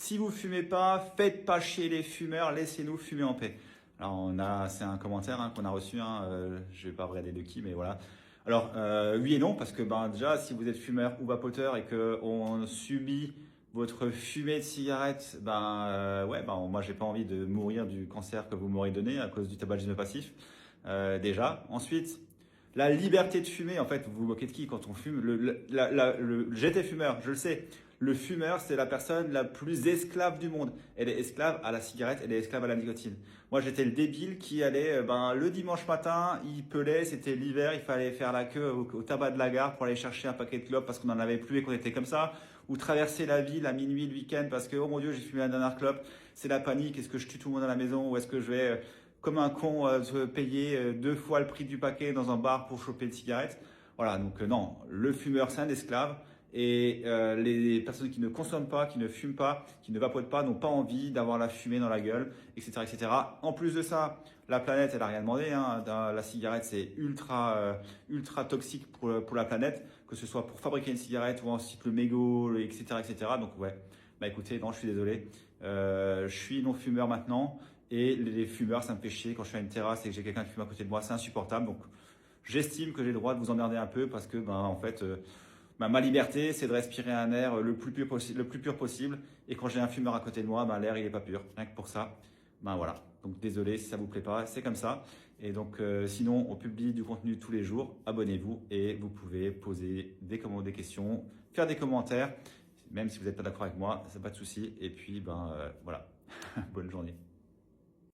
Si vous fumez pas, faites pas chier les fumeurs, laissez-nous fumer en paix. Alors c'est un commentaire qu'on a reçu, je vais pas regarder de qui, mais voilà. Alors oui et non, parce que déjà si vous êtes fumeur ou vapoteur et que on subit votre fumée de cigarette, moi j'ai pas envie de mourir du cancer que vous m'aurez donné à cause du tabagisme passif. Déjà. Ensuite, la liberté de fumer, en fait, vous vous moquez de qui quand on fume j'étais fumeur, je le sais. Le fumeur, c'est la personne la plus esclave du monde. Elle est esclave à la cigarette, elle est esclave à la nicotine. Moi, j'étais le débile qui allait le dimanche matin, il pelait, c'était l'hiver, il fallait faire la queue au tabac de la gare pour aller chercher un paquet de clopes parce qu'on n'en avait plus et qu'on était comme ça. Ou traverser la ville à minuit le week-end parce que, oh mon Dieu, j'ai fumé la dernière clope, c'est la panique, est-ce que je tue tout le monde à la maison ou est-ce que je vais comme un con payer 2 fois le prix du paquet dans un bar pour choper une cigarette. Voilà, donc non, le fumeur c'est un esclave et les personnes qui ne consomment pas, qui ne fument pas, qui ne vapotent pas n'ont pas envie d'avoir la fumée dans la gueule, etc., etc. En plus de ça, la planète, elle a rien demandé. La cigarette, c'est ultra toxique pour la planète, que ce soit pour fabriquer une cigarette ou ensuite le mégot, etc., etc. Donc ouais, écoutez, non, je suis désolé. Je suis non fumeur maintenant. Et les fumeurs, ça me fait chier quand je suis à une terrasse et que j'ai quelqu'un qui fume à côté de moi, c'est insupportable. Donc, j'estime que j'ai le droit de vous emmerder un peu parce que, ma liberté, c'est de respirer un air le plus pur possible. Et quand j'ai un fumeur à côté de moi, l'air, il est pas pur. Rien que pour ça, voilà. Donc, désolé si ça vous plaît pas, c'est comme ça. Et donc, sinon, on publie du contenu tous les jours. Abonnez-vous et vous pouvez poser des questions, faire des commentaires. Même si vous n'êtes pas d'accord avec moi, c'est pas de souci. Et puis, voilà. Bonne journée.